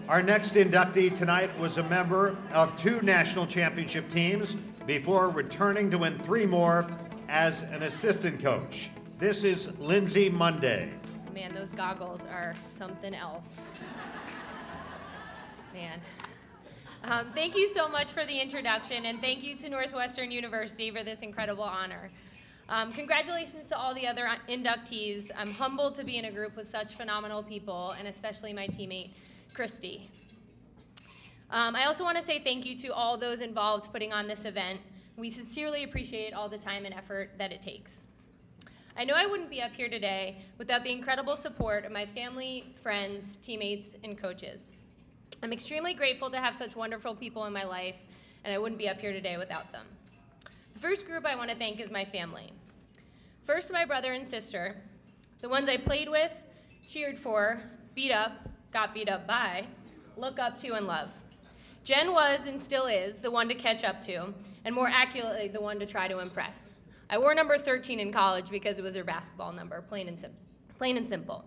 Our next inductee tonight was a member of 2 national championship teams before returning to win 3 more as an assistant coach. This is Lindsey Munday. Man, those goggles are something else. Man. Thank you so much for the introduction, and thank you to Northwestern University for this incredible honor. Congratulations to all the other inductees. I'm humbled to be in a group with such phenomenal people, and especially my teammate, Christy. I also want to say thank you to all those involved putting on this event. We sincerely appreciate all the time and effort that it takes. I know I wouldn't be up here today without the incredible support of my family, friends, teammates, and coaches. I'm extremely grateful to have such wonderful people in my life, and I wouldn't be up here today without them. The first group I want to thank is my family. First, my brother and sister, the ones I played with, cheered for, beat up, got beat up by, look up to, and love. Jen was and still is the one to catch up to, and more accurately, the one to try to impress. I wore number 13 in college because it was her basketball number, plain and simple.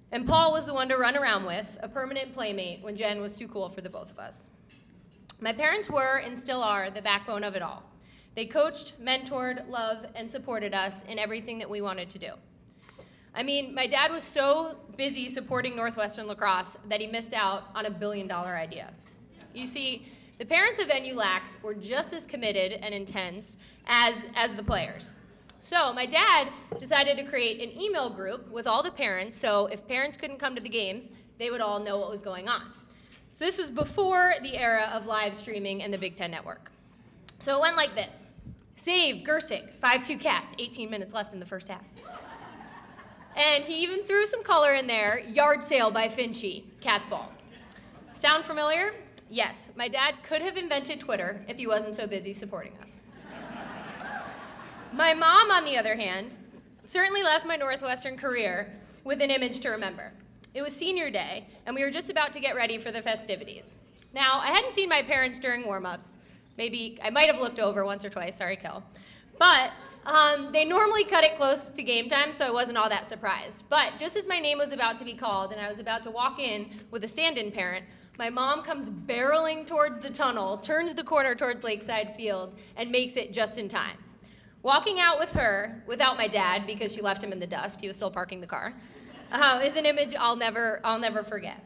And Paul was the one to run around with, a permanent playmate, when Jen was too cool for the both of us. My parents were and still are the backbone of it all. They coached, mentored, loved, and supported us in everything that we wanted to do. I mean, my dad was so busy supporting Northwestern lacrosse that he missed out on a billion-dollar idea. You see, the parents of NULACs were just as committed and intense as the players. So my dad decided to create an email group with all the parents, so if parents couldn't come to the games, they would all know what was going on. So this was before the era of live streaming and the Big Ten Network. So it went like this. Save Gersick, 5-2 Cats, 18 minutes left in the first half. And he even threw some color in there, yard sale by Finchy, Cats ball. Sound familiar? Yes, my dad could have invented Twitter if he wasn't so busy supporting us. My mom, on the other hand, certainly left my Northwestern career with an image to remember. It was senior day, and we were just about to get ready for the festivities. Now, I hadn't seen my parents during warm-ups. Maybe I might have looked over once or twice, sorry, Kel. But they normally cut it close to game time, so I wasn't all that surprised. But just as my name was about to be called and I was about to walk in with a stand-in parent, my mom comes barreling towards the tunnel, turns the corner towards Lakeside Field, and makes it just in time. Walking out with her, without my dad, because she left him in the dust, he was still parking the car, is an image I'll never forget.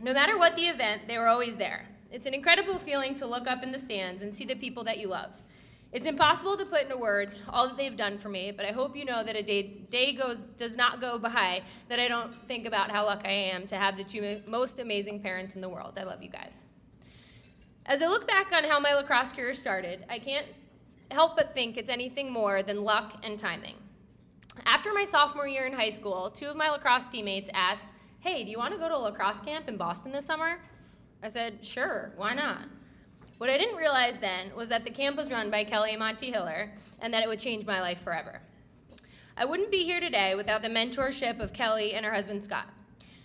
No matter what the event, they were always there. It's an incredible feeling to look up in the stands and see the people that you love. It's impossible to put into words all that they've done for me, but I hope you know that a day does not go by that I don't think about how lucky I am to have the 2 most amazing parents in the world. I love you guys. As I look back on how my lacrosse career started, I can't help but think it's anything more than luck and timing. After my sophomore year in high school, 2 of my lacrosse teammates asked, "Hey, do you want to go to a lacrosse camp in Boston this summer?" I said, "Sure, why not?" What I didn't realize then was that the camp was run by Kelly and Monty Hiller, and that it would change my life forever. I wouldn't be here today without the mentorship of Kelly and her husband, Scott.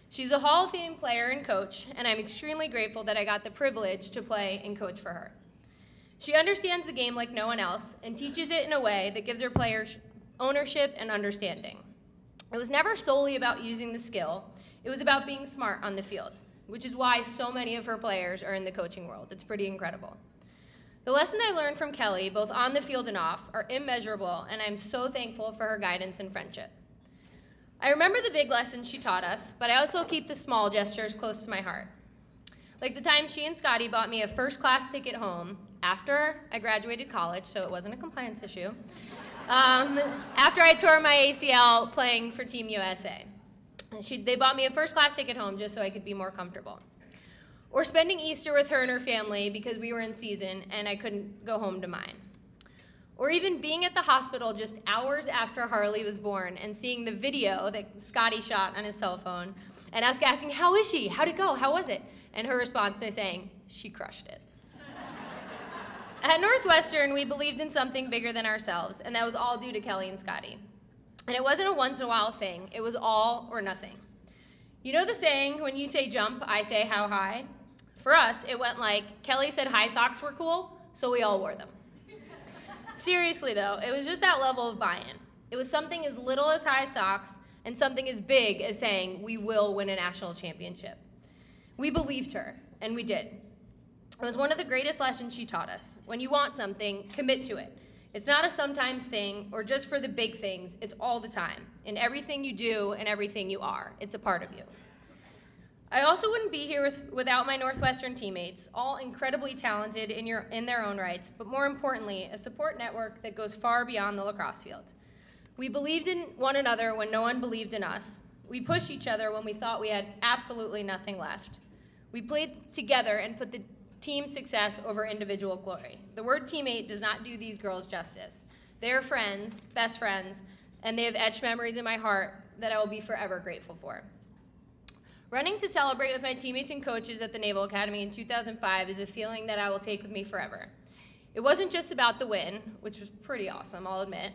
She's a Hall of Fame player and coach, and I'm extremely grateful that I got the privilege to play and coach for her. She understands the game like no one else and teaches it in a way that gives her players ownership and understanding. It was never solely about using the skill. It was about being smart on the field, which is why so many of her players are in the coaching world. It's pretty incredible. The lessons I learned from Kelly, both on the field and off, are immeasurable, and I'm so thankful for her guidance and friendship. I remember the big lessons she taught us, but I also keep the small gestures close to my heart. Like the time she and Scotty bought me a first-class ticket home after I graduated college, so it wasn't a compliance issue, after I tore my ACL playing for Team USA. They bought me a first-class ticket home just so I could be more comfortable. Or spending Easter with her and her family because we were in season and I couldn't go home to mine. Or even being at the hospital just hours after Harley was born and seeing the video that Scotty shot on his cell phone and us asking, "How is she? How'd it go? How was it?" And her response to saying, "She crushed it." At Northwestern, we believed in something bigger than ourselves, and that was all due to Kelly and Scotty. And it wasn't a once-in-a-while thing. It was all or nothing. You know the saying, when you say jump, I say how high? For us, it went like, Kelly said high socks were cool, so we all wore them. Seriously, though, it was just that level of buy-in. It was something as little as high socks and something as big as saying, we will win a national championship. We believed her, and we did. It was one of the greatest lessons she taught us. When you want something, commit to it. It's not a sometimes thing or just for the big things. It's all the time, in everything you do and everything you are. It's a part of you. I also wouldn't be here without my Northwestern teammates, all incredibly talented in their own rights, but more importantly, a support network that goes far beyond the lacrosse field. We believed in one another when no one believed in us. We pushed each other when we thought we had absolutely nothing left. We played together and put the team success over individual glory. The word teammate does not do these girls justice. They are friends, best friends, and they have etched memories in my heart that I will be forever grateful for. Running to celebrate with my teammates and coaches at the Naval Academy in 2005 is a feeling that I will take with me forever. It wasn't just about the win, which was pretty awesome, I'll admit.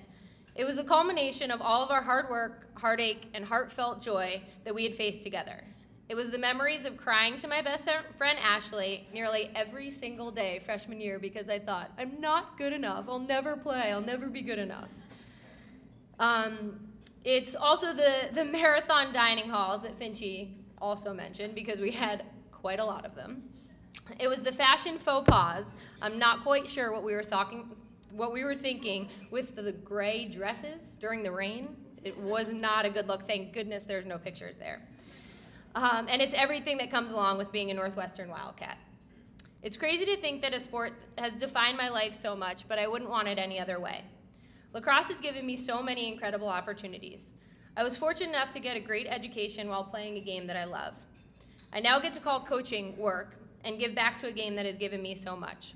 It was the culmination of all of our hard work, heartache, and heartfelt joy that we had faced together. It was the memories of crying to my best friend Ashley nearly every single day freshman year because I thought, I'm not good enough, I'll never play, I'll never be good enough. It's also the marathon dining halls that Finchie also mentioned because we had quite a lot of them. It was the fashion faux pas. I'm not quite sure what we were thinking with the gray dresses during the rain. It was not a good look. Thank goodness there's no pictures there. And it's everything that comes along with being a Northwestern Wildcat. It's crazy to think that a sport has defined my life so much, but I wouldn't want it any other way. Lacrosse has given me so many incredible opportunities. I was fortunate enough to get a great education while playing a game that I love. I now get to call coaching work and give back to a game that has given me so much.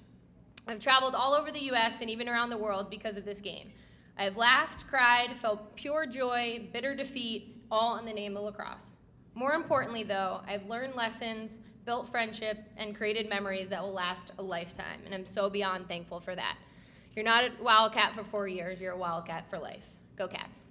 I've traveled all over the US and even around the world because of this game. I have laughed, cried, felt pure joy, bitter defeat, all in the name of lacrosse. More importantly, though, I've learned lessons, built friendship, and created memories that will last a lifetime, and I'm so beyond thankful for that. You're not a Wildcat for 4 years, you're a Wildcat for life. Go Cats.